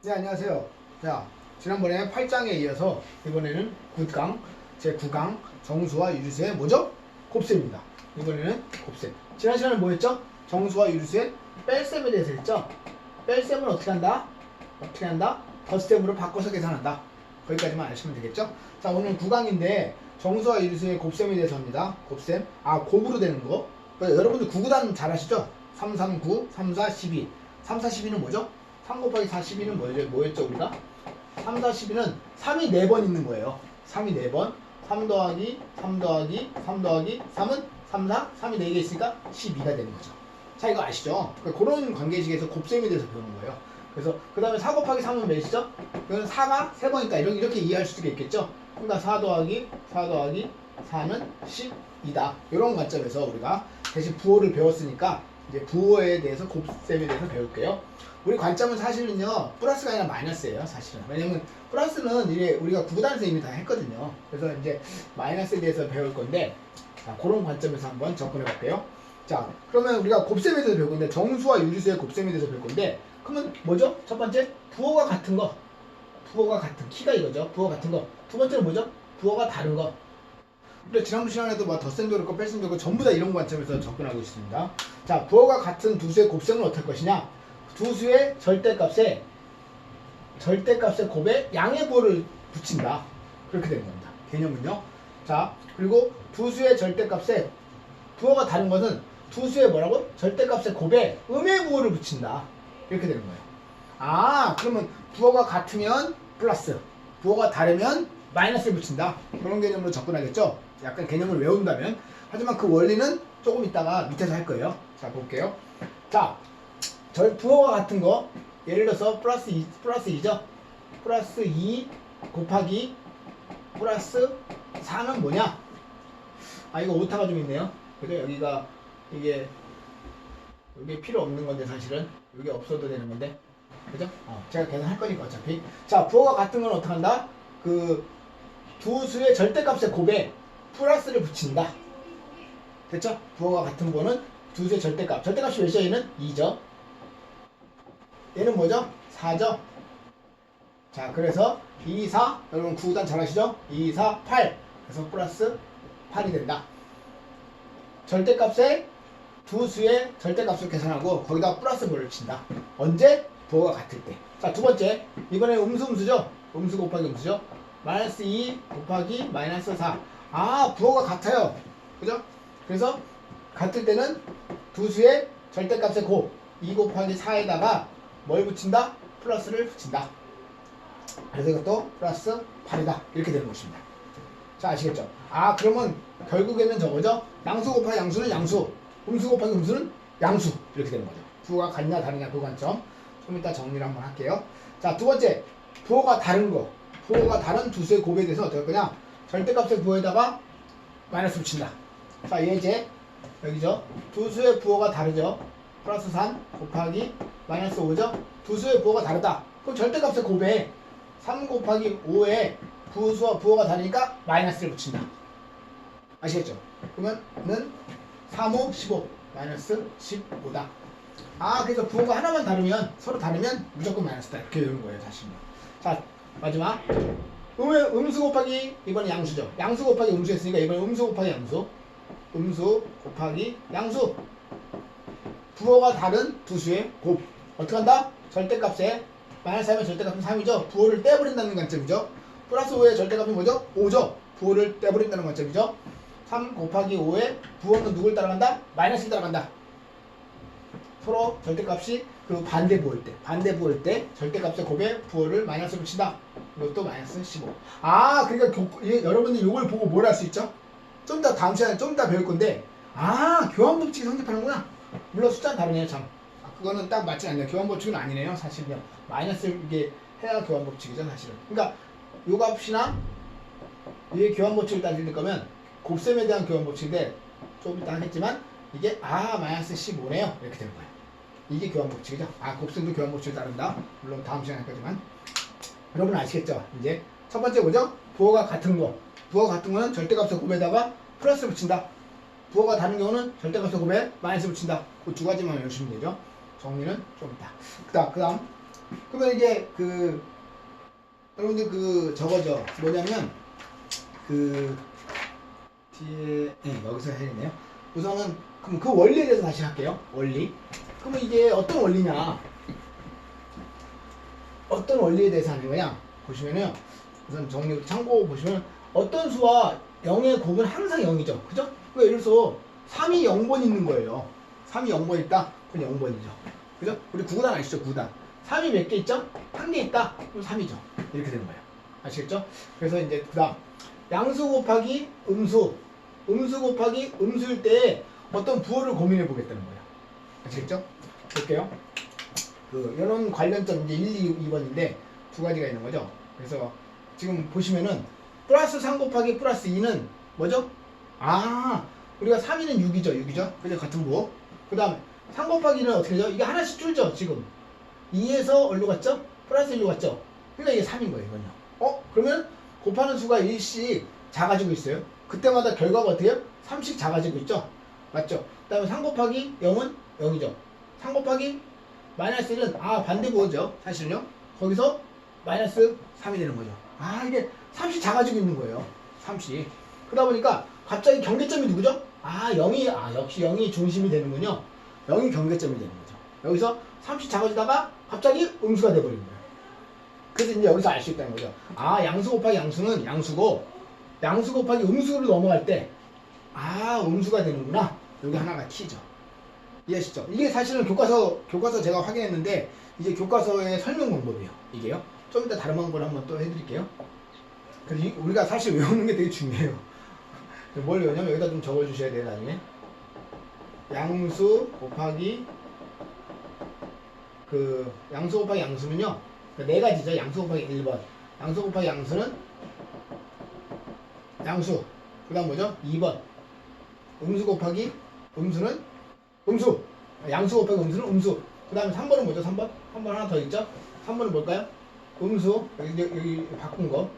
네, 안녕하세요. 자, 지난번에 8장에 이어서 이번에는 9강, 제9강 정수와 유리수의 뭐죠? 곱셈입니다. 이번에는 곱셈. 지난 시간에 뭐 했죠? 정수와 유리수의 뺄셈에 대해서 했죠? 뺄셈은 어떻게 한다? 어떻게 한다? 덧셈으로 바꿔서 계산한다. 거기까지만 아시면 되겠죠? 자, 오늘 9강인데 정수와 유리수의 곱셈에 대해서 합니다. 곱셈. 아, 곱으로 되는 거. 그러니까 여러분들 9구단 잘 아시죠? 3, 3, 9, 3, 4, 12. 3, 4, 12는 뭐죠? 3 곱하기 4, 12는 뭐였죠, 우리가? 3, 4, 12는 3이 4번 있는 거예요. 3이 4번. 3 더하기, 3 더하기, 3 더하기, 3은 3, 4, 3이 4개 있으니까 12가 되는 거죠. 자, 이거 아시죠? 그런 관계식에서 곱셈에 대해서 배우는 거예요. 그래서, 그 다음에 4 곱하기 3은 몇이죠? 이거는 4가 3번이니까 이렇게 이해할 수도 있겠죠? 그러니까 4 더하기, 4 더하기, 4는 12다. 이런 관점에서 우리가 대신 부호를 배웠으니까 이제 부호에 대해서 곱셈에 대해서 배울게요. 우리 관점은 사실은요 플러스가 아니라 마이너스예요. 사실은. 왜냐면 플러스는 이게 우리가 구단에서 이미 다 했거든요. 그래서 이제 마이너스에 대해서 배울 건데, 자, 그런 관점에서 한번 접근해 볼게요. 자, 그러면 우리가 곱셈에 대해서 배울 건데, 정수와 유리수의 곱셈에 대해서 배울 건데, 그러면 뭐죠? 첫 번째, 부호가 같은 거. 부호가 같은 키가 이거죠. 부호 같은 거. 두 번째는 뭐죠? 부호가 다른 거. 근데 지난번 시간에도 뭐 덧셈도 그렇고 뺄셈도 그렇고 전부 다 이런 관점에서 접근하고 있습니다. 자, 부호가 같은 두 수의 곱셈은 어떻게 할 것이냐? 두 수의 절대값에 곱에 양의 부호를 붙인다. 그렇게 되는 겁니다. 개념은요. 자, 그리고 두 수의 절대값에 부호가 다른 것은 두 수의 뭐라고? 절대값의 곱에 음의 부호를 붙인다. 이렇게 되는 거예요. 아, 그러면 부호가 같으면 플러스, 부호가 다르면 마이너스를 붙인다. 그런 개념으로 접근하겠죠? 약간 개념을 외운다면. 하지만 그 원리는 조금 이따가 밑에서 할 거예요. 자, 볼게요. 자, 부호가 같은 거, 예를 들어서 플러스 2죠? 플러스 2 곱하기 플러스 4는 뭐냐? 아, 이거 오타가 좀 있네요. 그죠? 여기가, 이게 필요 없는 건데, 사실은. 여기 없어도 되는 건데. 그죠? 제가 계산할 거니까 어차피. 자, 부호가 같은 건 어떻게 한다? 두 수의 절대값의 곱에 플러스를 붙인다. 됐죠? 부호가 같은 부호는 두 수의 절대값. 절대값이 몇이죠? 얘는 2죠. 얘는 뭐죠? 4죠? 자, 그래서 2, 4. 여러분 9단 잘 아시죠? 2, 4, 8. 그래서 플러스 8이 된다. 절대값에 두 수의 절대값을 계산하고 거기다 플러스 뭐를 친다. 언제? 부호가 같을 때. 자, 두 번째. 이번에 음수죠? 음수 곱하기 음수죠? 마이너스 2 곱하기 마이너스 4. 아, 부호가 같아요. 그죠? 그래서 같을 때는 두 수의 절대값의 곱 2 곱하기 4에다가 뭘 붙인다? 플러스를 붙인다. 그래서 이것도 플러스 8이다. 이렇게 되는 것입니다. 자, 아시겠죠? 아, 그러면 결국에는 저거죠? 양수 곱하기 양수는 양수, 음수 곱하기 음수는 양수. 이렇게 되는 거죠. 부호가 같냐 다르냐 그 관점. 좀 이따 정리를 한번 할게요. 자, 두 번째. 부호가 다른 거. 부호가 다른 두 수의 곱에 대해서 어떻게 할 거냐? 절대값의 부호에다가 마이너스 붙인다. 자, 예제. 여기죠? 두 수의 부호가 다르죠? 플러스 3 곱하기 마이너스 5죠? 두 수의 부호가 다르다. 그럼 절대값의 곱에 3 곱하기 5에 부호가 다르니까 마이너스를 붙인다. 아시겠죠? 그러면은 3, 5, 15 마이너스 15다. 아, 그래서 부호가 하나만 다르면, 서로 다르면 무조건 마이너스다. 이렇게 되는 거예요, 사실은. 자, 마지막. 음수 곱하기, 이번에 양수죠. 양수 곱하기 음수 했으니까 이번에 음수 곱하기 양수. 음수 곱하기 양수. 부호가 다른 두 수의 곱. 어떻게 한다? 절대값에 마이너스 하면 절대값은 3이죠. 부호를 떼버린다는 관점이죠. 플러스 5의 절대값이 뭐죠? 5죠. 부호를 떼버린다는 관점이죠. 3 곱하기 5의 부호는 누굴 따라간다? 마이너스를 따라간다. 서로 절대값이 반대 부호일 때 절대값의 곱에 부호를 마이너스 붙인다. 이것도 마이너스 15. 아, 그러니까 여러분들 이걸 보고 뭘 할 수 있죠? 좀 더 다음 시간에 좀 이따 배울 건데, 아, 교환 법칙이 성립하는구나. 물론 숫자는 다르네요, 참. 아, 그거는 딱 맞지 않네요. 교환 법칙은 아니네요, 사실은요. 마이너스 이게 해야 교환 법칙이죠, 사실은. 그러니까 요 값이나 이게 교환 법칙을 따질 거면 곱셈에 대한 교환 법칙인데 좀 이따 하겠지만 이게 마이너스 15네요. 이렇게 되는 거예요. 이게 교환 법칙이죠. 아, 곱셈도 교환 법칙을 따른다. 물론 다음 시간에 할 거지만. 여러분 아시겠죠? 이제 첫 번째 뭐죠? 부호가 같은 거. 부호가 같은 거는 절대값의 곱에다가 플러스 붙인다. 부호가 다른 경우는 절대값의 곱에 마이너스 붙인다. 그 두 가지만 외우시면 되죠. 정리는 좀 이따. 그 다음 그러면 이게 여러분들 저거죠. 뭐냐면 뒤에 여기서 해야겠네요. 우선은 그럼 그 원리에 대해서 다시 할게요. 원리. 그러면 이게 어떤 원리냐? 어떤 원리에 대해서 하는 거냐? 보시면은 우선 정리 참고 보시면 어떤 수와 0의 곱은 항상 0이죠. 그죠? 왜 예를 들어서 3이 0번 있는 거예요. 3이 0번 있다? 그럼 0번이죠. 그죠? 우리 구구단 아시죠? 구구단. 3이 몇 개 있죠? 한 개 있다? 그럼 3이죠. 이렇게 되는 거예요. 아시겠죠? 그래서 이제 그 다음 양수 곱하기 음수, 음수 곱하기 음수일 때 어떤 부호를 고민해 보겠다는 거예요. 아시겠죠? 볼게요. 이런 관련점 이제 1, 2, 2번인데 두 가지가 있는 거죠. 그래서 지금 보시면은 플러스 3 곱하기 플러스 2는 뭐죠? 우리가 3위는 6이죠. 6이죠. 그죠? 같은 부호. 그 다음에 3 곱하기는 어떻게 되죠? 이게 하나씩 줄죠. 지금 2에서 어디로 갔죠? 플러스 1로 갔죠. 그러니까 이게 3인 거예요. 이건요. 그러면 곱하는 수가 1씩 작아지고 있어요. 그때마다 결과가 어떻게 해요? 3씩 작아지고 있죠. 맞죠? 그 다음에 3 곱하기 0은 0이죠. 3 곱하기 마이너스 1은 반대부호죠. 사실은요. 거기서 마이너스 3이 되는 거죠. 이게 3씩 작아지고 있는 거예요. 3씩. 그러다 보니까 갑자기 경계점이 누구죠? 0이 역시 0이 중심이 되는군요. 0이 경계점이 되는 거죠. 여기서 3씩 작아지다가 갑자기 음수가 돼버리는 거예요. 그래서 이제 여기서 알 수 있다는 거죠. 양수 곱하기 양수는 양수고 양수 곱하기 음수로 넘어갈 때 음수가 되는구나. 여기 하나가 키죠. 이해하시죠? 이게 사실은 교과서 제가 확인했는데 이제 교과서의 설명 방법이에요. 이게요. 좀 이따 다른 방법을 한번 또 해드릴게요. 그래서 우리가 사실 외우는 게 되게 중요해요. 뭘 외우냐면 여기다 좀 적어주셔야 돼요. 나중에 양수 곱하기 양수 곱하기 양수는요. 네 가지죠. 양수 곱하기 1번. 양수 곱하기 양수는 양수. 그 다음 뭐죠? 2번. 음수 곱하기 음수는 음수. 양수 곱하기 음수는 음수. 그 다음에 3번은 뭐죠? 3번? 3번 하나 더 있죠? 3번은 뭘까요? 음수. 여기 바꾼 거.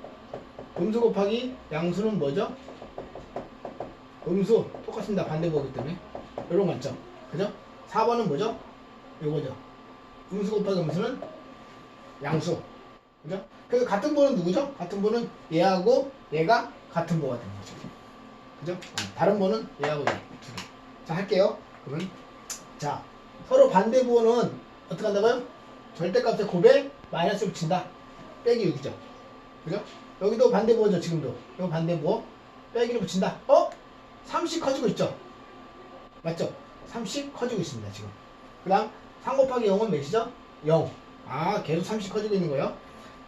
음수 곱하기 양수는 뭐죠? 음수. 똑같습니다. 반대보기 때문에. 이런 거 있죠? 그죠? 4번은 뭐죠? 요거죠. 음수 곱하기 음수는 양수. 그죠? 그래서 같은 보는 누구죠? 같은 보는 얘하고 얘가 같은 보가 되는 거죠. 그죠? 다른 보는 얘하고 얘 두 개. 자, 할게요. 그러면 자, 서로 반대 부호는 어떻게 한다고요? 절대값의 곱에 마이너스 붙인다. 빼기 6이죠. 그죠? 여기도 반대 부호죠. 지금도. 이거 반대 부호. 빼기를 붙인다. 3씩 커지고 있죠. 맞죠? 3씩 커지고 있습니다. 지금. 그 다음 3 곱하기 0은 몇이죠? 0. 계속 3씩 커지고 있는 거예요.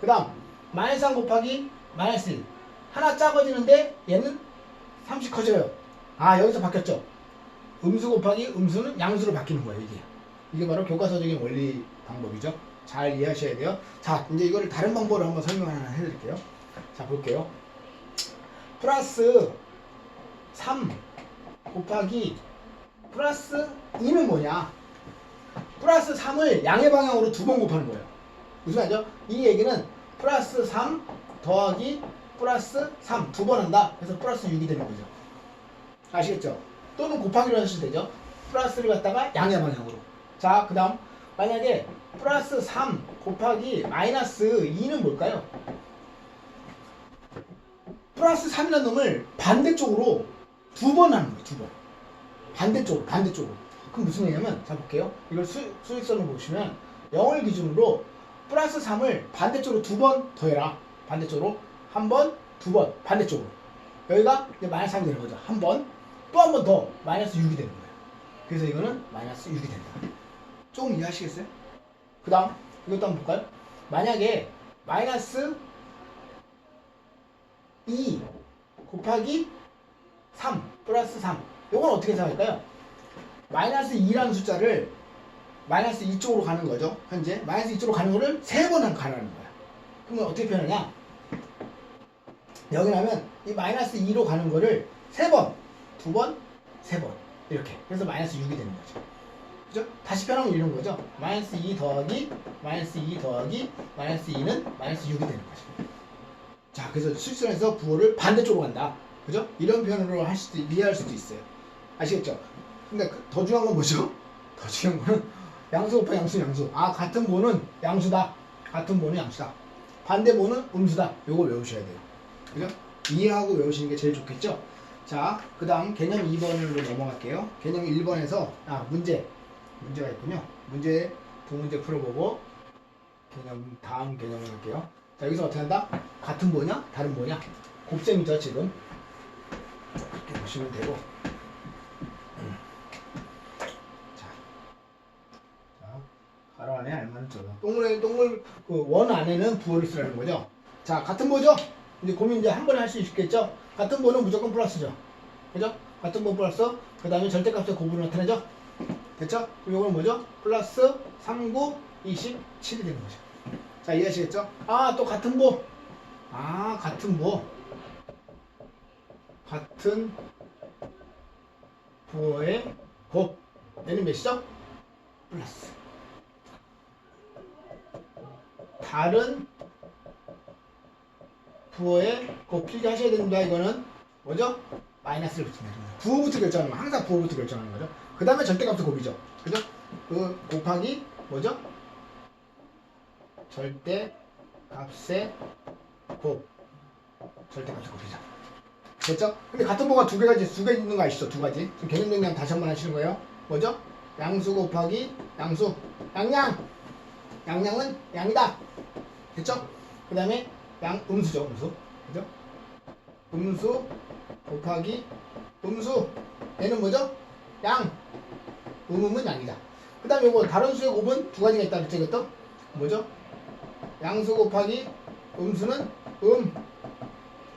그 다음 마이너스 3 곱하기 마이너스 1. 하나 작아지는데 얘는 3씩 커져요. 여기서 바뀌었죠. 음수 곱하기 음수는 양수로 바뀌는 거예요. 이게 바로 교과서적인 원리 방법이죠. 잘 이해하셔야 돼요. 자, 이제 이거를 다른 방법으로 한번 설명을 하나 해드릴게요. 자, 볼게요. 플러스 3 곱하기 플러스 2는 뭐냐? 플러스 3을 양의 방향으로 두 번 곱하는 거예요. 무슨 말이죠? 이 얘기는 플러스 3 더하기 플러스 3 두 번 한다. 그래서 플러스 6이 되는 거죠. 아시겠죠? 또는 곱하기로 하셔도 되죠. 플러스를 갖다가 양의 방향으로. 자, 그 다음 만약에 플러스 3 곱하기 마이너스 2는 뭘까요? 플러스 3이라는 놈을 반대쪽으로 두 번 하는 거예요. 두 번. 반대쪽으로. 그럼 무슨 얘기냐면, 자, 볼게요. 이걸 수직선을 보시면 0을 기준으로 플러스 3을 반대쪽으로 두 번 더해라. 반대쪽으로 한 번, 두 번, 반대쪽으로. 여기가 이제 마이너스 3이 되는 거죠. 한 번, 또 한 번 더 마이너스 6이 되는 거예요. 그래서 이거는 마이너스 6이 된다. 조금 이해하시겠어요? 그 다음 이것도 한번 볼까요? 만약에 마이너스 2 곱하기 3 플러스 3 이건 어떻게 생각할까요? 마이너스 2라는 숫자를 마이너스 2쪽으로 가는 거죠. 현재 마이너스 2쪽으로 가는 거를 3번 가라는 거야. 그러면 어떻게 표현하냐? 여기 나면 이 마이너스 2로 가는 거를 3번, 2번, 3번 이렇게. 그래서 마이너스 6이 되는 거죠. 그죠? 다시 표현하면 이런 거죠. 마이너스 2 더하기 마이너스 2 더하기 마이너스 2는 마이너스 6이 되는 거죠. 자, 그래서 수직선에서 부호를 반대쪽으로 간다. 그죠? 이런 표현으로 이해할 수도 있어요. 아시겠죠? 근데 더 중요한 건 뭐죠? 더 중요한 거는 양수 곱하기 양수 양수. 아 같은 보는 양수다. 같은 보는 양수다. 반대 보는 음수다. 요거 외우셔야 돼요. 그죠? 이해하고 외우시는 게 제일 좋겠죠? 자, 그 다음 개념 2번으로 넘어갈게요. 개념 1번에서 문제가 있군요. 문제 두 문제 풀어보고 다음 개념을 할게요. 자, 여기서 어떻게 한다? 같은 보냐? 다른 보냐? 곱셈이죠, 지금. 이렇게 보시면 되고. 자, 가로 안에 알맞은 쪽으로. 동글, 원 안에는 부호를 쓰라는 거죠. 자, 같은 보죠? 이제 고민 이제 한 번에 할 수 있겠죠? 같은 보는 무조건 플러스죠. 그죠? 같은 보 플러스, 그 다음에 절대값의 곱으로 나타내죠? 됐죠? 그럼 이거는 뭐죠? 플러스 39, 27이 되는 거죠. 자, 이해하시겠죠? 아, 또 같은 보. 아, 같은 보. 같은 부호의 곱. 얘는 몇이죠? 플러스. 다른 부호의 곱 필기하셔야 됩니다. 이거는 뭐죠? 마이너스를 붙이는 거죠. 부호부터 결정하는 거. 항상 부호부터 결정하는 거죠. 그 다음에 절대값의 곱이죠. 그죠? 그 곱하기 뭐죠? 절대값의 곱. 절대값의 곱이죠. 됐죠? 근데 같은 부호가 두 개 있는 거 아시죠? 두 가지. 지금 개념 정리하면 다시 한번 하시는 거예요. 뭐죠? 양수 곱하기 양수. 양양은 양이다. 됐죠? 그 다음에 음수죠. 음수. 그죠? 음수 곱하기 음수. 얘는 뭐죠? 양. 음은 양이다. 그 다음에 이거 다른 수의 곱은 두 가지가 있다 그랬죠? 이것도? 뭐죠? 양수 곱하기 음수는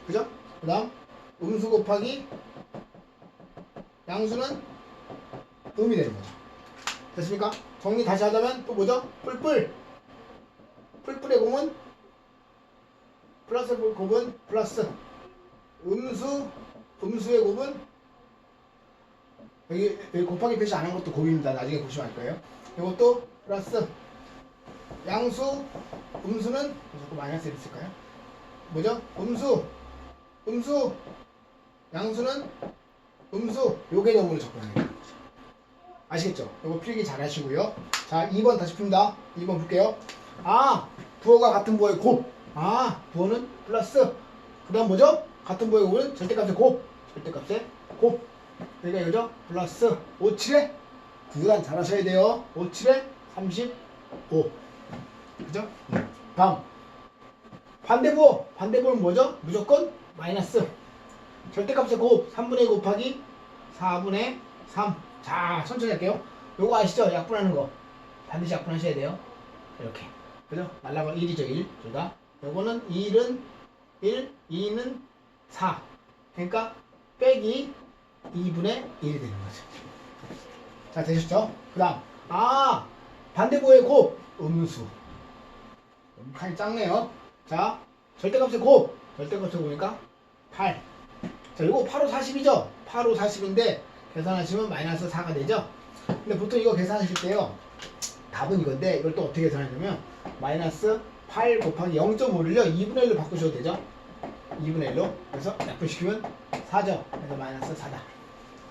그죠? 그 다음 음수 곱하기 양수는 음이 되는 거죠. 됐습니까? 정리 다시 하자면 또 뭐죠? 뿔뿔의 곱은 플러스 곱은 플러스. 음수의 곱은 여기 곱하기 표시 안 한 것도 곱입니다. 나중에 보시면 알 거예요. 이것도 플러스. 양수 음수는 자꾸 마이너스를 쓸까요? 뭐죠? 음수 양수는 음수. 요 개념으로 접근하는 거죠. 아시겠죠? 이거 필기 잘 하시고요. 자, 2번 다시 풉니다. 2번 볼게요. 아, 부호가 같은 부호의 곱. 아, 부호는 플러스. 그 다음 뭐죠? 같은 부호의 곱은 절대값의 곱. 절대값의 곱. 그러니까 이거죠? 플러스 57에 구단 잘 하셔야 돼요. 57에 35. 그죠? 다음. 반대부호. 반대부호는 뭐죠? 무조건 마이너스. 절대값의 곱. 3분의 2 곱하기 4분의 3. 자, 천천히 할게요. 요거 아시죠? 약분하는 거. 반드시 약분하셔야 돼요. 이렇게. 그죠? 날라가 1이죠, 1. 둘 다. 요거는 1은 1, 2는 4. 그러니까 빼기 2분의 1이 되는 거죠. 자, 되셨죠? 그 다음. 아, 반대부호의 곱. 음수. 칸이 작네요. 자, 절대값의 곱. 절대값의 곱이니까 8. 자, 요거 8, 5, 40이죠? 8, 5, 40인데 계산하시면 마이너스 4가 되죠? 근데 보통 이거 계산하실 때요. 답은 이건데 이걸 또 어떻게 계산하냐면 마이너스 8 곱하기 0.5를요 2분의 1로 바꾸셔도 되죠? 2분의 1로. 그래서 약분시키면 4죠. 그래서 마이너스 4다.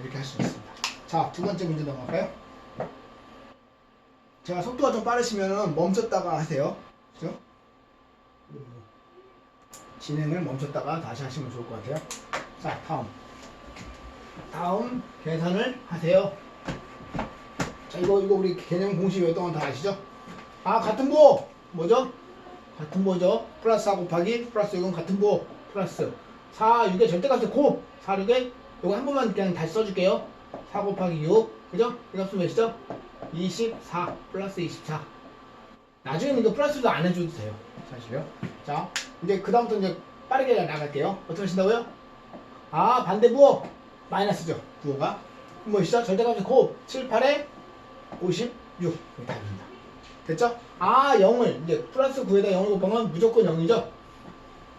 이렇게 할 수 있습니다. 자, 두 번째 문제 넘어갈까요? 제가 속도가 좀 빠르시면 멈췄다가 하세요. 그죠? 진행을 멈췄다가 다시 하시면 좋을 것 같아요. 자, 다음 계산을 하세요. 자, 이거 우리 개념 공식 외웠던 건 다 아시죠? 아, 같은 부호 뭐죠? 같은 부호죠. 플러스 4 곱하기 플러스 6은 같은 부호 플러스 4, 6의 절대값의 곱. 4, 6의 이거 한 번만 그냥 다시 써줄게요. 4 곱하기 6. 그죠? 이 값은 몇이죠? 24 플러스 24. 나중에는 이거 플러스도 안 해줘도 돼요. 사실요. 자, 이제 그 다음부터 이제 빠르게 나갈게요. 어떻게 하신다고요? 아, 반대부호 마이너스죠. 부호가 뭐시죠? 절대값의 곱. 7, 8에 56. 이거 답입니다. 됐죠? 아, 0을 이제 플러스 9에다 0을 곱하면 무조건 0이죠.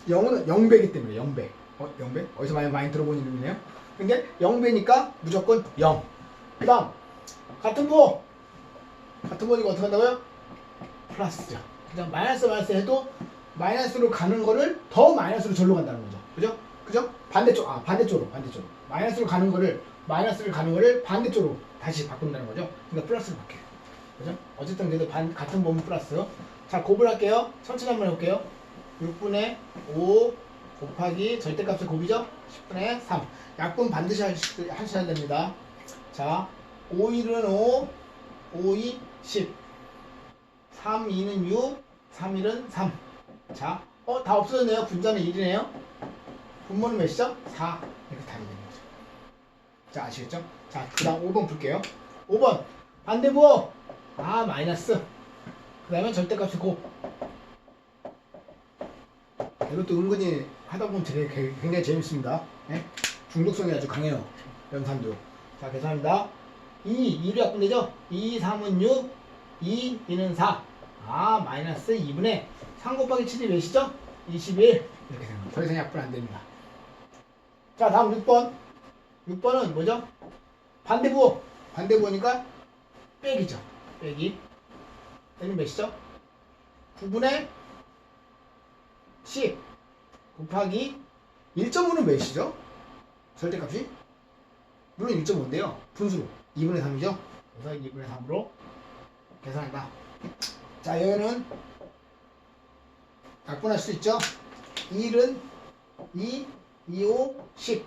0은 0배이기 때문에 0배. 0배? 어디서 많이 들어본 이름이네요. 근데 0배니까 무조건 0. 그 다음 같은 부호. 같은 부호니까 어떻게 한다고요? 플러스죠. 그냥 마이너스 해도 마이너스로 가는 거를 더 마이너스로 절로 간다는 거죠. 그죠? 반대쪽으로. 마이너스를 가는 거를 반대쪽으로 다시 바꾼다는 거죠. 그러니까 플러스로 바뀌어요. 그죠? 어쨌든 그래도 같은 범위 플러스. 자, 곱을 할게요. 천천히 한번 해볼게요. 6분의 5 곱하기 절대값의 곱이죠? 10분의 3. 약분 반드시 하셔야 됩니다. 자, 5, 1은 5, 5, 2, 10. 3, 2는 6, 3, 1은 3. 자, 다 없어졌네요. 분자는 1이네요. 분모는 몇이죠? 4. 이렇게 답이 되는 거죠. 자, 아시겠죠? 자, 그 다음 5번 풀게요. 5번. 반대부호. 마이너스. 그 다음에 절대값의 곱. 이것도 은근히 하다 보면 되게 굉장히 재밌습니다. 네? 중독성이 아주 강해요. 연산도. 자, 계산합니다. 2로 약분되죠? 2, 3은 6, 2, 2는 4. 마이너스 2분의 3 곱하기 7이 몇이죠? 21. 이렇게 생각합니다. 더 이상 약분 안 됩니다. 자, 다음 6번. 6번은 뭐죠? 반대부호. 반대부호니까 빼기죠. 빼기. 얘는 몇이죠? 9분의 10 곱하기 1.5는 몇이죠? 절대값이? 물론 1.5인데요. 분수로 2분의 3이죠. 그래서 2분의 3으로 계산한다. 자, 여기는 약분할 수 있죠. 1은 2, 2, 5, 10.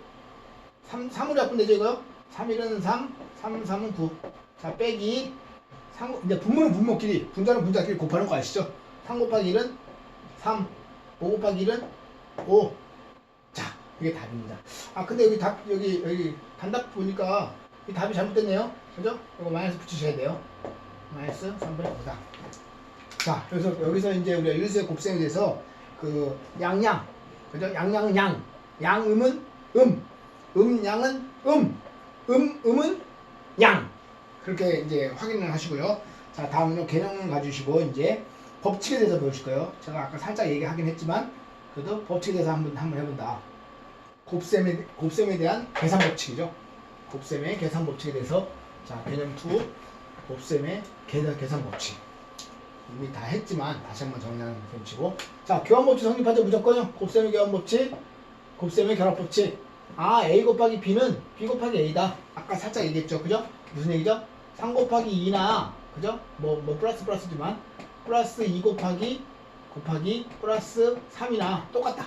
3으로 약분되죠, 이거요? 3, 1은 3, 3, 3은 9. 자, 빼기. 이제 분모는 분모끼리, 분자는 분자끼리 곱하는 거 아시죠? 3 곱하기 1은 3, 5 곱하기 1은 5. 자, 이게 답입니다. 근데 여기 단답 보니까 이 답이 잘못됐네요. 그죠? 이거 마이너스 붙이셔야 돼요. 마이너스 3분의 5다. 자, 그래서 여기서 이제 우리가 일수의 곱셈에 대해서 그 양양, 그죠? 양양은 양, 양음은 양은 음은 양. 그렇게 이제 확인을 하시고요. 자, 다음은요, 개념을 가지시고 이제 법칙에 대해서 배우실 거예요. 제가 아까 살짝 얘기하긴 했지만 그래도 법칙에 대해서 한번 해본다. 곱셈에 대한 계산 법칙이죠. 곱셈의 계산 법칙에 대해서. 자, 개념 2 곱셈의 계산 법칙. 이미 다 했지만 다시 한번 정리하는 셈 치고. 자, 교환법칙 성립하죠. 무조건요. 곱셈의 교환법칙, 곱셈의 결합법칙. A 곱하기 B는 B 곱하기 A다. 아까 살짝 얘기했죠. 그죠? 무슨 얘기죠? 3 곱하기 2나, 그죠? 뭐 플러스지만 플러스 2 곱하기 플러스 3이나 똑같다.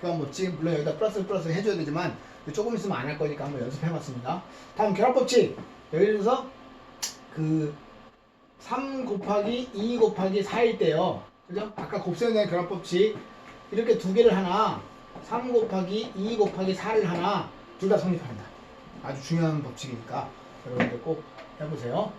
교환법칙. 물론 여기다 플러스 해줘야 되지만 조금 있으면 안 할 거니까 한번 연습해봤습니다. 다음 결합법칙. 예를 들어서 그 3 곱하기 2 곱하기 4일 때요. 그죠? 아까 곱셈에 대한 결합법칙 이렇게 두 개를 하나, 3 곱하기 2 곱하기 4를 하나, 둘 다 성립합니다. 아주 중요한 법칙이니까 여러분들 꼭 해보세요.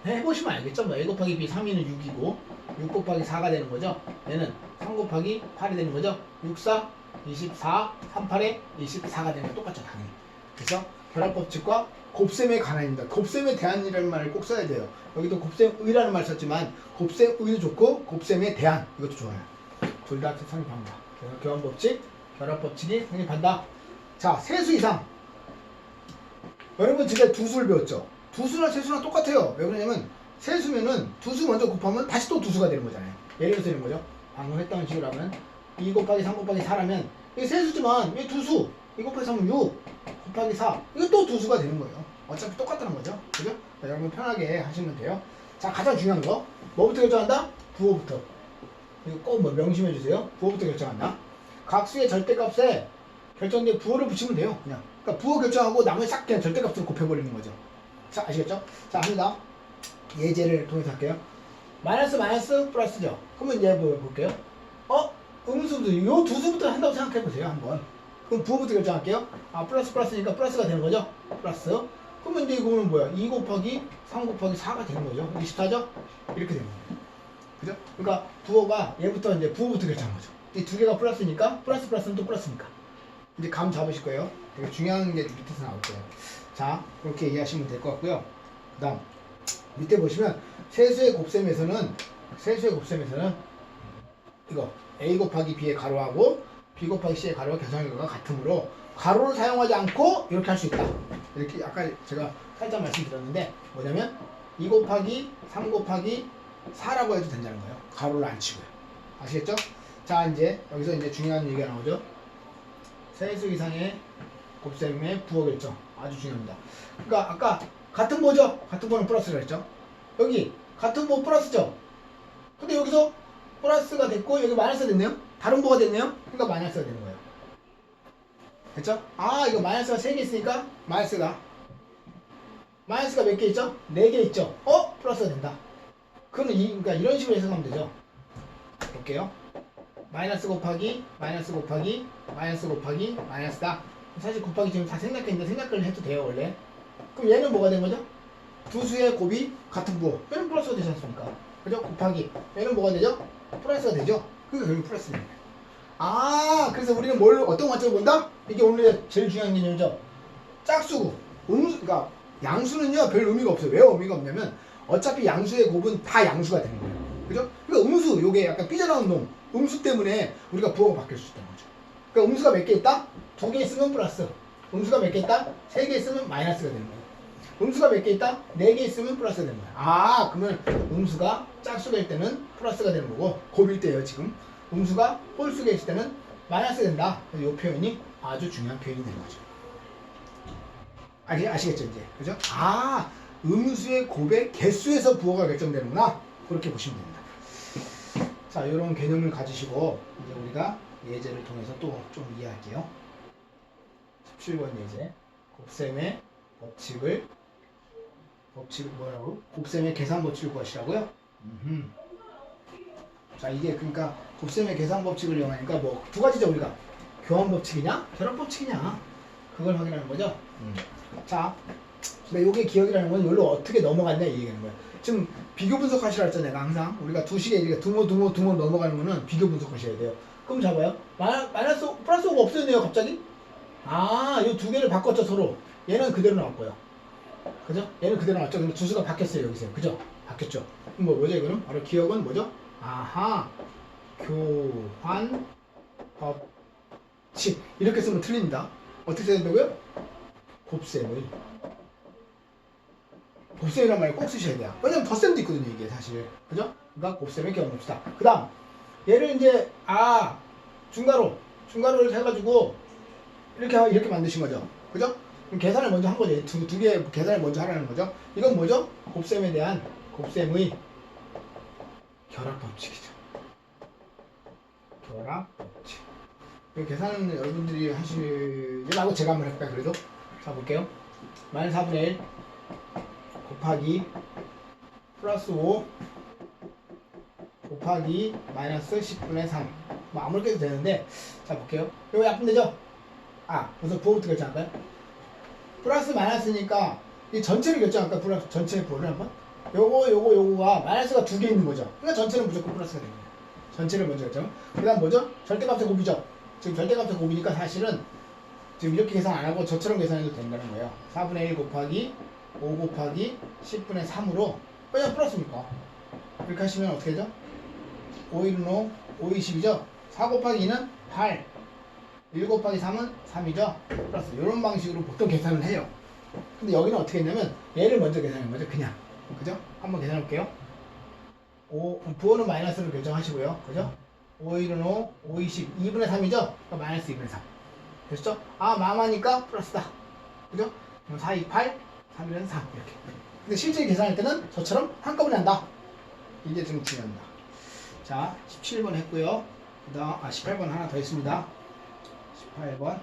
네. 해보시면 알겠죠? 뭐 A 곱하기 B 3이는 6이고 6 곱하기 4가 되는 거죠. 얘는 3 곱하기 8이 되는 거죠. 6, 4, 24, 3, 8에 24가 되는 거 똑같죠, 당연히. 그래서 결합법칙과 곱셈에 관한입니다. 곱셈에 대한이라는 말을 꼭 써야 돼요. 여기도 곱셈의라는 말 썼지만 곱셈의도 좋고 곱셈에 대한 이것도 좋아요. 둘 다 성립합니다. 그래서 교환법칙, 결합법칙이 성립한다. 자, 세수 이상. 여러분 지금 두수를 배웠죠? 두수나 세수나 똑같아요. 왜 그러냐면 세수면은 두수 먼저 곱하면 다시 또 두수가 되는 거잖아요. 예를 들어서 되는 거죠. 방금 했던 식으로 하면 2 곱하기 3 곱하기 4라면 이게 세수지만 이게 두수. 2 곱하기 3은 6 곱하기 4. 이거 또 두수가 되는 거예요. 어차피 똑같다는 거죠. 그죠? 여러분 편하게 하시면 돼요. 자, 가장 중요한 거. 뭐부터 결정한다? 부호부터. 이거 꼭 명심해 주세요. 부호부터 결정한다. 각수의 절대값에 결정된 부호를 붙이면 돼요. 그냥. 그러니까 부호 결정하고 나머지 싹 그냥 절대값으로 곱해버리는 거죠. 자, 아시겠죠? 자, 합니다. 예제를 통해서 할게요. 마이너스 플러스죠. 그러면 이제 뭐 볼게요. 음수도 요 두수부터 한다고 생각해보세요. 한번. 그럼 부호부터 결정할게요. 플러스니까 플러스가 되는 거죠. 플러스. 그러면 이제 이거는 뭐야? 2 곱하기 3 곱하기 4가 되는 거죠. 24죠? 이렇게 되는 거예요. 그죠? 그러니까 부호가 얘부터 이제 부호부터 결정한 거죠. 이 두 개가 플러스니까 플러스는 또 플러스니까. 이제 감 잡으실 거예요. 되게 중요한 게 밑에서 나올 거예요. 자, 그렇게 이해하시면 될 것 같고요. 그 다음 밑에 보시면 세수의 곱셈에서는 이거 A 곱하기 B의 가로하고 B 곱하기 C의 가로와 계산 결과가 같으므로 가로를 사용하지 않고 이렇게 할 수 있다. 이렇게 아까 제가 살짝 말씀드렸는데 뭐냐면 2 곱하기 3 곱하기 4라고 해도 된다는 거예요. 가로를 안 치고요. 아시겠죠? 자, 이제 여기서 이제 중요한 얘기가 나오죠. 세수 이상의 곱셈의 부호 결정. 아주 중요합니다. 그러니까 아까 같은 부호죠? 같은 부호는 플러스를 했죠? 여기 같은 부호 플러스죠. 근데 여기서 플러스가 됐고 여기 마이너스가 됐네요. 다른 부호가 됐네요. 그러니까 마이너스가 되는 거예요. 됐죠? 아 이거 마이너스가 3개 있으니까 마이너스가 몇 개 있죠? 4개 있죠? 플러스가 된다. 그러면 그러니까 이런 식으로 해석하면 되죠. 볼게요. 마이너스 곱하기 마이너스 곱하기 마이너스 곱하기 마이너스다. 사실 곱하기 지금 다 생략했는데 생략을 해도 돼요 원래. 그럼 얘는 뭐가 된 거죠? 두 수의 곱이 같은 부호. 얘는 플러스가 되지 않습니까? 그죠? 곱하기 얘는 뭐가 되죠? 플러스가 되죠? 그게 결국 플러스 됩니다. 그래서 우리는 어떤 관점을 본다? 이게 오늘 제일 중요한 개념이죠. 짝수고 그러니까 양수는요 별 의미가 없어요. 왜 의미가 없냐면 어차피 양수의 곱은 다 양수가 되는 거예요. 그죠? 그러니까 음수 요게 약간 삐져나온 놈 음수 때문에 우리가 부호가 바뀔 수 있다는 거죠. 그러니까 음수가 몇 개 있다? 2개 있으면 플러스. 음수가 몇 개 있다? 3개 있으면 마이너스가 되는 거예요. 음수가 몇 개 있다? 4개 있으면 플러스가 되는 거예요. 그러면 음수가 짝수일 때는 플러스가 되는 거고 곱일 때예요 지금. 음수가 홀수가 있을 때는 마이너스가 된다. 이 표현이 아주 중요한 표현이 되는 거죠. 아시겠죠 이제? 그죠? 음수의 곱의 개수에서 부호가 결정되는구나. 그렇게 보시면 됩니다. 자, 이런 개념을 가지시고 이제 우리가 예제를 통해서 또 좀 이해할게요. 17번 예제. 곱셈의 법칙을 뭐라고? 곱셈의 계산 법칙을 구하시라고요? 자, 이게 그러니까 곱셈의 계산 법칙을 이용하니까 뭐 두 가지죠 우리가. 교환 법칙이냐? 결합 법칙이냐? 그걸 확인하는 거죠. 자, 근데 요게 기억이라는 건 여기로 어떻게 넘어갔냐 이 얘기하는 거예요. 지금 비교 분석하시라 했잖아요. 내가 항상 우리가 두 식에 이렇게 두모 넘어가는 거는 비교 분석하셔야 돼요. 그럼 잡아요. 마이너스 플러스 5가 없어졌네요 갑자기. 이 두 개를 바꿨죠 서로. 얘는 그대로 나왔고요. 그죠? 얘는 그대로 나왔죠. 근데 주수가 바뀌었어요 여기서. 그죠? 바뀌었죠. 그럼 뭐죠 이거는? 바로 기억은 뭐죠? 교환 법칙. 이렇게 쓰면 틀립니다. 어떻게 써야 된다고요? 곱셈이란 말을 꼭 쓰셔야 돼요. 왜냐면 덧셈도 있거든요 이게 사실. 그죠? 그러니까 곱셈의 기억을 봅시다. 그 다음 얘를 이제 중괄호를 해가지고 이렇게 만드신 거죠. 그죠? 그럼 계산을 먼저 한 거죠. 두 개의 계산을 먼저 하라는 거죠. 이건 뭐죠? 곱셈에 대한 곱셈의 결합 법칙이죠. 결합 법칙. 이 계산은 여러분들이 하시려고 제가 한번 해볼까요? 그래도 자 볼게요. 마이너스 4분의 1 곱하기 플러스 5 곱하기 마이너스 10분의 3 뭐 아무렇게 해도 되는데 자 볼게요. 이거 약분 되죠? 우선 부호부터 결정할까요? 플러스 마이너스니까 이 전체를 결정할까요? 플러스 전체 부호를 한번 요거가 마이너스가 2개 있는 거죠. 그러니까 전체는 무조건 플러스가 되는 거예요. 전체를 먼저 결정. 그 다음 뭐죠? 절대값의 곱이죠. 지금 절대값의 곱이니까 사실은 지금 이렇게 계산 안 하고 저처럼 계산해도 된다는 거예요. 4분의 1 곱하기 5 곱하기 10분의 3으로 왜냐면 플러스니까 이렇게 하시면 어떻게 되죠? 5 1은 5, 5 20이죠? 4 곱하기 2는 8 1 곱하기 3은 3이죠? 플러스 이런 방식으로 보통 계산을 해요. 근데 여기는 어떻게 했냐면 얘를 먼저 계산하는 거죠. 그냥 그죠? 한번 계산해 볼게요. 부호는 마이너스로 결정하시고요. 그죠? 5 1은 5, 5 20 2분의 3이죠? 그러니까 마이너스 2분의 3 됐죠? 마마니까 플러스다. 그죠? 4, 2, 8 3, 1은 3 이렇게. 근데 실제 계산할 때는 저처럼 한꺼번에 한다. 이게 좀 중요합니다. 자, 17번 했고요. 그 다음 18번 하나 더 있습니다. 18번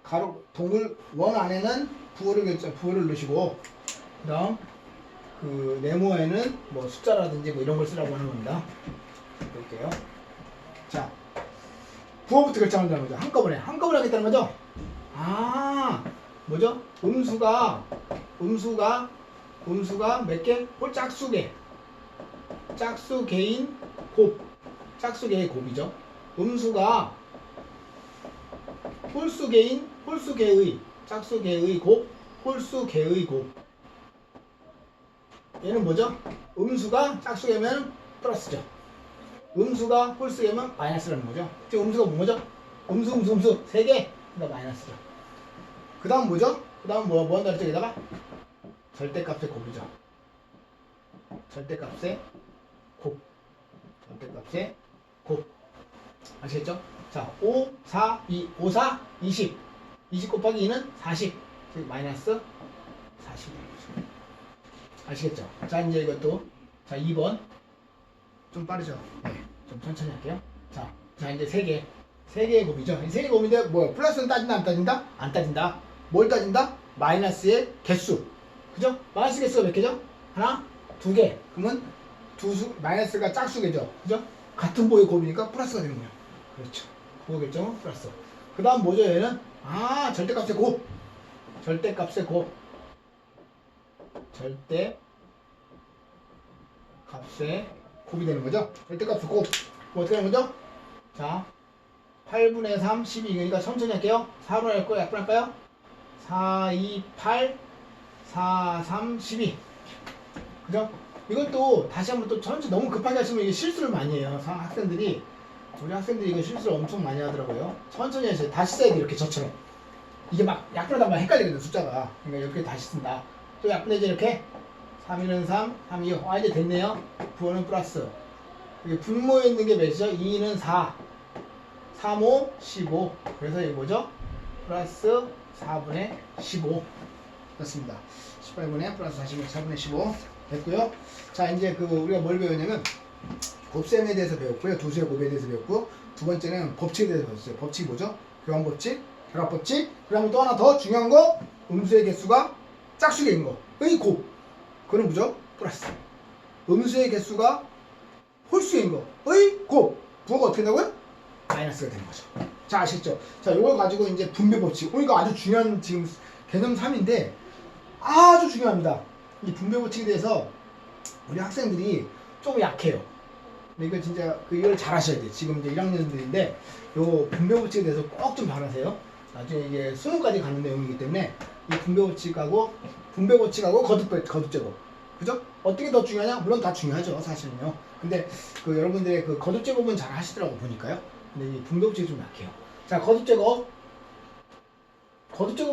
가로 동글 원 안에는 부호를 넣으시고 그 다음 그 네모에는 뭐 숫자라든지 뭐 이런 걸 쓰라고 하는 겁니다. 볼게요. 자, 부호부터 결정한다는 거죠. 한꺼번에 하겠다는 거죠. 뭐죠? 음수가 몇 개? 짝수개인 곱. 짝수개의 곱이죠. 음수가 짝수개의 곱, 홀수개의 곱. 얘는 뭐죠? 음수가 짝수개면 플러스죠. 음수가 홀수개면 마이너스라는 거죠. 지금 음수가 뭐죠? 음수 3개. 그러니까 마이너스죠. 그 다음 뭐죠? 그 다음 뭐 한다 그랬죠? 여기다가 절대값의 곱이죠. 절대값의 곱. 아시겠죠? 자, 5, 4, 20 곱하기 2는 40. 즉 마이너스 40. 아시겠죠? 자, 이제 이것도. 자, 2번. 좀 빠르죠? 네. 좀 천천히 할게요. 자, 이제 3개. 3개의 곱이죠. 이 3개의 곱인데, 뭐야? 플러스는 따진다, 안 따진다? 안 따진다. 뭘 따진다? 마이너스의 개수. 그죠? 마이너스 개수가 몇 개죠? 하나, 2개. 그러면 마이너스가 짝수개죠. 그죠? 같은 보의 곱이니까 플러스가 되는 거예요. 그렇죠. 부호 결정은 플러스. 그 다음 뭐죠, 얘는? 아, 절대값의 곱. 절대값의 곱. 절대값의 곱이 되는 거죠. 절대값의 곱. 뭐 어떻게 하는 거죠? 자, 8분의 3, 12. 그러니까 천천히 할게요. 4분의 할 거예요? 약분할까요? 4, 2, 8, 4, 3, 12. 그죠? 이것도 다시 한번 또 천천히 너무 급하게 하시면 이게 실수를 많이 해요. 학생들이. 우리 학생들이 이거 실수를 엄청 많이 하더라고요. 천천히 하세요. 다시 써야 돼, 이렇게 저처럼. 이게 막 약분하다 보면 헷갈리거든, 숫자가. 그러니까 이렇게 다시 쓴다. 또 약분해지 이렇게. 3, 2는 3, 3, 2. 아, 이제 됐네요. 부호는 플러스. 이게 분모에 있는 게 몇이죠? 2는 4. 3, 5, 15. 그래서 이게 뭐죠? 플러스 4분의 15. 됐습니다. 18분의 플러스 45, 4분의 15. 됐고요. 자, 이제 우리가 뭘 배웠냐면, 곱셈에 대해서 배웠고요. 두수의 곱에 대해서 배웠고, 두 번째는 법칙에 대해서 배웠어요. 법칙이 뭐죠? 교환법칙, 결합법칙. 그다음에 또 하나 더 중요한 거, 음수의 개수가 짝수개인 거. 의 곱. 그거는 뭐죠? 플러스. 음수의 개수가 홀수인 거. 의 곱. 부호가 어떻게 된다고요? 마이너스가 되는 거죠. 자, 아시겠죠? 자, 이걸 가지고 이제 분배법칙. 이거 아주 중요한 지금 개념 3인데, 아주 중요합니다. 이 분배법칙에 대해서 우리 학생들이 좀 약해요. 근데 이거 진짜 이걸 잘 하셔야 돼요. 지금 이제 1학년들인데 요 분배법칙에 대해서 꼭 좀 잘하세요. 나중에 이게 수능까지 가는 내용이기 때문에 이 분배법칙하고 거듭제곱. 그죠? 어떻게 더 중요하냐? 물론 다 중요하죠, 사실은요. 근데 여러분들의 거듭제곱은 잘 하시더라고 보니까요. 근데 이 분배법칙이 좀 약해요. 자, 거듭제곱이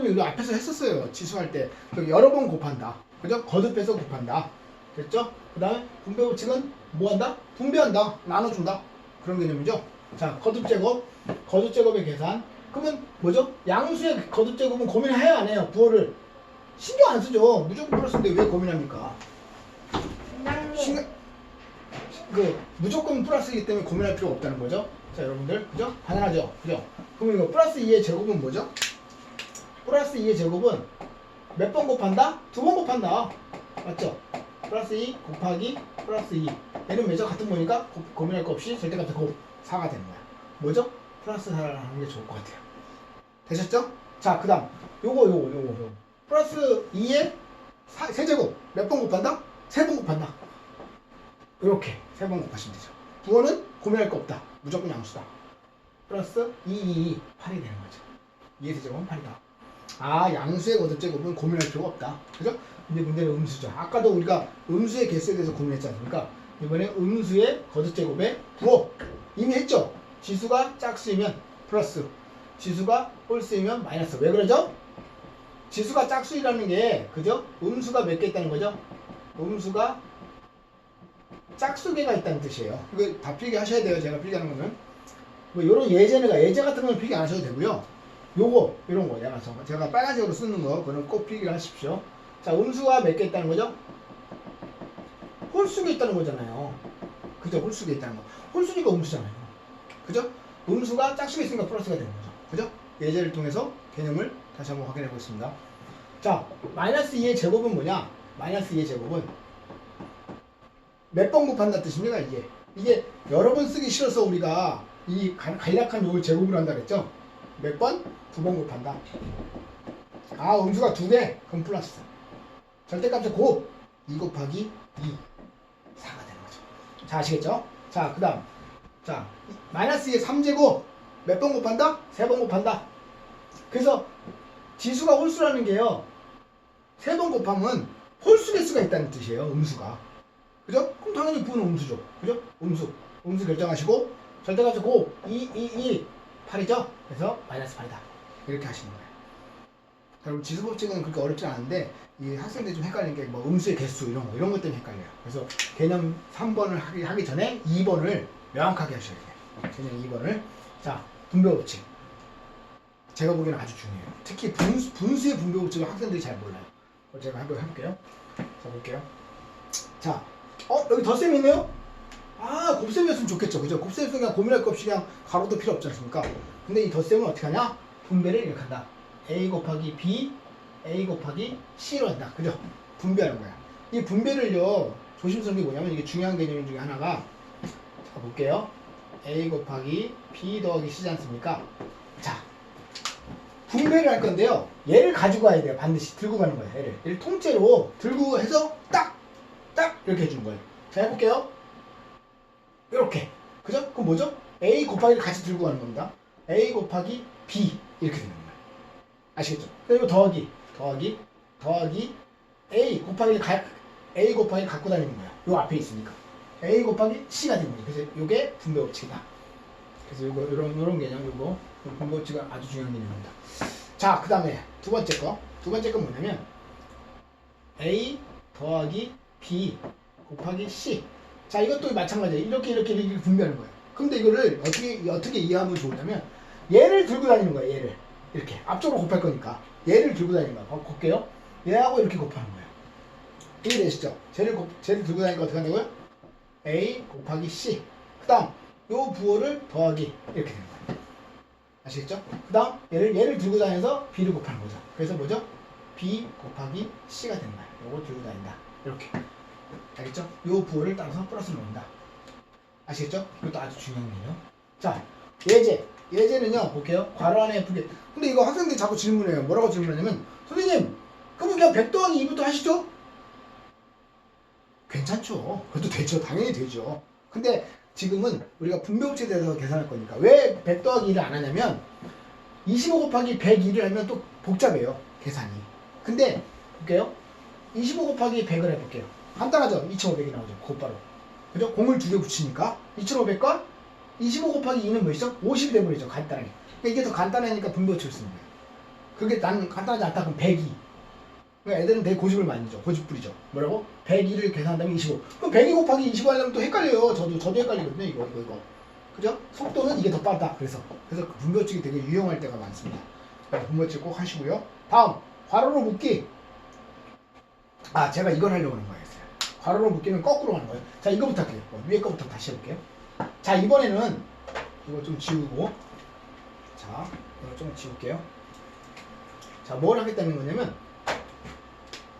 우리 앞에서 했었어요. 치수할 때 여러 번 곱한다. 그죠? 거듭해서 곱한다. 됐죠? 그 다음에 분배법칙은 뭐한다? 분배한다. 나눠준다. 그런 개념이죠. 자, 거듭제곱의 계산. 그러면 뭐죠? 양수의 거듭제곱은 고민해야 안 해요. 부호를 신경 안 쓰죠. 무조건 플러스인데 왜 고민합니까? 무조건 플러스이기 때문에 고민할 필요가 없다는 거죠. 자, 여러분들, 그죠? 당연하죠. 그죠? 그럼 이거 플러스 2의 제곱은 뭐죠? 플러스 2의 제곱은 몇 번 곱한다? 2번 곱한다. 맞죠? 플러스 2 곱하기 플러스 2. 얘는 왜죠? 같은 거니까 고민할 거 없이 절대값의 곱 4가 되는 거야. 뭐죠? 플러스 4를 하는 게 좋을 것 같아요. 되셨죠? 자, 그 다음 요거 플러스 2의 세제곱 몇 번 곱한다? 3번 곱한다. 이렇게 3번 곱하시면 되죠. 부호는 고민할 거 없다. 무조건 양수다. 플러스 8이 되는 거죠. 2의 세제곱은 8이다. 아, 양수의 거듭제곱은 고민할 필요가 없다. 그죠? 근데 문제는 음수죠. 아까도 우리가 음수의 개수에 대해서 고민했지 않습니까? 이번에 음수의 거듭제곱의 부호 이미 했죠? 지수가 짝수이면 플러스, 지수가 홀수이면 마이너스. 왜 그러죠? 지수가 짝수이라는 게, 그죠? 음수가 몇 개 있다는 거죠? 음수가 짝수개가 있다는 뜻이에요. 이거 다 필기하셔야 돼요. 제가 필기하는 거는. 뭐 요런 예제 같은 건 필기 안 하셔도 되고요. 이런 거 제가 빨간색으로 쓰는 거 그거는 꼭 필기를 하십시오. 자, 음수가 몇 개 있다는 거죠? 홀수가 있다는 거잖아요. 그죠? 홀수가 있다는 거. 홀수니까 음수잖아요. 그죠? 음수가 짝수가 있으니까 플러스가 되는 거죠. 그죠? 예제를 통해서 개념을 다시 한번 확인해 보겠습니다. 자, 마이너스 2의 제곱은 뭐냐? 마이너스 2의 제곱은 몇 번 곱한다는 뜻입니다. 이게 여러 번 쓰기 싫어서 우리가 이 간략한 요걸 제곱으로 한다 그랬죠? 몇 번? 2번 곱한다. 아, 음수가 2개? 그럼 플러스. 절대값의 곱 2 곱하기 2 4가 되는 거죠. 자, 아시겠죠? 자, 그 다음 자, 마이너스 2의 3제곱 몇 번 곱한다? 3번 곱한다. 그래서 지수가 홀수라는 게요, 3번 곱하면 홀수 개수가 있다는 뜻이에요. 음수가. 그죠? 그럼 당연히 부호는 음수죠. 그죠? 음수 결정하시고 절대값의 곱 8이죠? 그래서 마이너스 8이다. 이렇게 하시는 거예요. 자, 그리고 지수법칙은 그렇게 어렵지 않은데 이 학생들이 좀 헷갈리는 게 뭐 음수의 개수 이런 것 때문에 헷갈려요. 그래서 개념 3번을 하기 전에 2번을 명확하게 하셔야 돼요. 개념 2번을. 자, 분배법칙. 제가 보기에는 아주 중요해요. 특히 분수의 분배법칙을 학생들이 잘 몰라요. 제가 한번 해볼게요. 자, 볼게요. 자, 여기 덧셈이 있네요? 아, 곱셈이었으면 좋겠죠. 그죠? 곱셈이었으면 그냥 고민할 것 없이 그냥 가로도 필요 없지 않습니까? 근데 이 덧셈은 어떻게 하냐? 분배를 이렇게 한다. A 곱하기 B, A 곱하기 C로 한다. 그죠? 분배하는 거야. 이 분배를요, 조심스러운 게 뭐냐면 이게 중요한 개념 중에 하나가, 자, 볼게요. A 곱하기 B 더하기 C지 않습니까? 자, 분배를 할 건데요. 얘를 가지고 가야 돼요. 반드시 들고 가는 거예요. 얘를 통째로 들고 해서 딱 이렇게 해주는 거예요. 자, 해볼게요. 이렇게. 그죠? 그럼 뭐죠? A 곱하기를 같이 들고 가는 겁니다. A 곱하기 B 이렇게 되는 거예요. 아시겠죠? 그리고 더하기 A 곱하기를 갖고 다니는 거야. 요 앞에 있으니까. A 곱하기 C가 되는 거죠. 그래서 요게 분배 법칙이다. 그래서 요런 개념, 요거 분배 법칙은 아주 중요한 개념입니다. 자, 그 다음에 두 번째 건 뭐냐면 A 더하기 B 곱하기 C. 자, 이것도 마찬가지예요. 이렇게 분배하는 거예요. 근데 이거를 어떻게 이해하면 좋으냐면 얘를 들고 다니는 거예요. 얘를 이렇게 앞쪽으로 곱할 거니까 얘를 들고 다니는 거야. 볼게요. 얘하고 이렇게 곱하는 거예요. 이해되시죠? 쟤를 들고 다니니까 어떻게 한다고요? A 곱하기 C. 그 다음 요 부호를 더하기 이렇게 되는 거예요. 아시겠죠? 그 다음 얘를 들고 다니면서 B를 곱하는 거죠. 그래서 뭐죠? B 곱하기 C가 되는 거예요. 요거 들고 다닌다. 이렇게. 알겠죠? 요 부호를 따라서 플러스를 넣는다. 아시겠죠? 이것도 아주 중요한 거예요. 자, 예제는요, 볼게요. 괄호 안에 F게. 근데 이거 학생들이 자꾸 질문해요. 뭐라고 질문하냐면, 선생님, 그럼 그냥 100 더하기 2부터 하시죠? 괜찮죠. 그것도 되죠. 당연히 되죠. 근데 지금은 우리가 분배법칙에 대해서 계산할 거니까. 왜 100 더하기 2를 안 하냐면, 25 곱하기 102를 하면 또 복잡해요. 계산이. 근데, 볼게요. 25 곱하기 100을 해볼게요. 간단하죠? 2500이 나오죠. 곧바로. 그죠? 공을 2개 붙이니까 2500과 25 곱하기 2는 뭐죠? 50이 돼버리죠. 간단하게. 그러니까 이게 더 간단하니까 분배법칙을 쓰는 거예요. 그게 난 간단하지 않다 그럼 102. 그러니까 애들은 되게 고집을 많이 줘. 고집 부리죠. 뭐라고? 102를 계산한다면 25. 그럼 102 곱하기 25 하려면 또 헷갈려요. 저도 헷갈리거든요. 이거. 그죠? 속도는 이게 더 빠르다. 그래서 그 분배법칙이 되게 유용할 때가 많습니다. 분배법칙 꼭 하시고요. 다음 괄호로 묶기. 아, 제가 이걸 하려고 하는 거예요. 괄호로 묶기는 거꾸로 하는 거예요. 자, 이거부터 할게요. 위에 거부터 다시 해볼게요. 자, 이번에는 이거 좀 지우고, 자, 이거 좀 지울게요. 자, 뭘 하겠다는 거냐면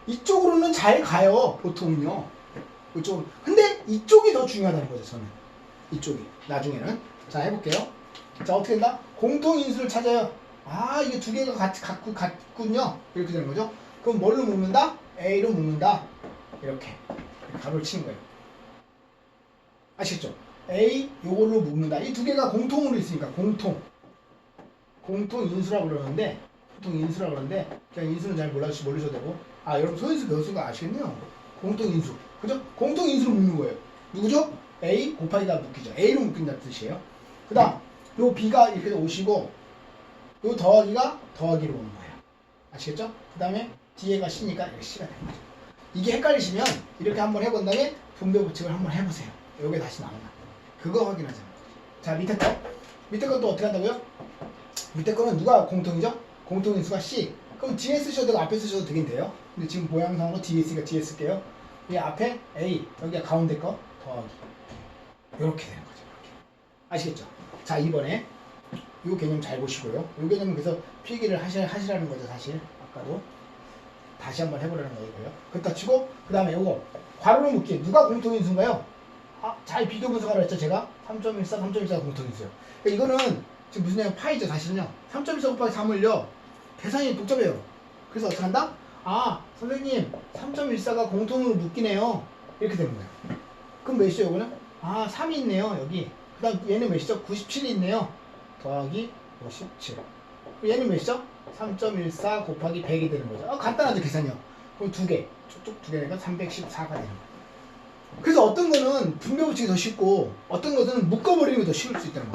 이쪽으로는 잘 가요. 보통은요. 이쪽으로. 근데 이쪽이 더 중요하다는 거죠. 저는 이쪽이 나중에는. 자, 해볼게요. 자, 어떻게 된다? 공통인수를 찾아요. 아, 이게 두 개가 같군요. 이렇게 되는 거죠. 그럼 뭘로 묶는다? A로 묶는다. 이렇게 가로를 치는 거예요. 아시겠죠? A 요걸로 묶는다. 이 두 개가 공통으로 있으니까 공통 인수라고 그러는데 그냥 인수는 잘 모르셔도 되고. 아, 여러분 소인수 배웠은 거 아시겠네요. 공통 인수. 그죠? 공통 인수로 묶는 거예요. 누구죠? A 곱하기가 묶이죠. A로 묶인다는 뜻이에요. 그 다음 요 B가 이렇게 오시고 요 더하기가 더하기로 오는 거예요. 아시겠죠? 그 다음에 뒤에가 C니까 이렇게 C가 되는 거죠. 이게 헷갈리시면 이렇게 한번 해본 다음에 분배법칙을 한번 해보세요. 요게 다시 나오나. 그거 확인하자는 거죠. 자, 밑에 거 또 어떻게 한다고요? 밑에 거는 누가 공통이죠? 공통인수가 C. 그럼 뒤에 쓰셔도 되고 앞에 쓰셔도 되긴 돼요. 근데 지금 모양상으로 뒤에 있으니까 뒤에 쓸게요. 이 앞에 A, 여기가 가운데 거 더하기. 요렇게 되는 거죠. 이렇게. 아시겠죠? 자, 이번에 요 개념 잘 보시고요. 요 개념은 그래서 필기를 하시라는 거죠, 사실. 아까도. 다시 한번 해보라는 거고요. 그렇다 치고, 그 다음에 요거 괄호로 묶기. 누가 공통인수인가요? 아, 잘 비교 분석하라 했죠, 제가? 3.14, 3.14가 공통인수요. 그러니까 이거는 지금 무슨 얘기냐면 파이죠, 사실은요. 3.14 곱하기 3을요, 계산이 복잡해요. 그래서 어떻게 한다? 아, 선생님, 3.14가 공통으로 묶이네요. 이렇게 되는 거예요. 그럼 몇이죠, 요거는? 아, 3이 있네요, 여기. 그 다음 얘는 몇이죠? 97이 있네요. 더하기 57. 얘는 몇이죠? 3.14 곱하기 100이 되는 거죠. 간단하죠, 계산이요. 그럼 두 개. 쭉 두 개니까 314가 되는 거예요. 그래서 어떤 거는 분배법칙이 더 쉽고 어떤 것은 묶어버리는 게 더 쉬울 수 있다는 거예요.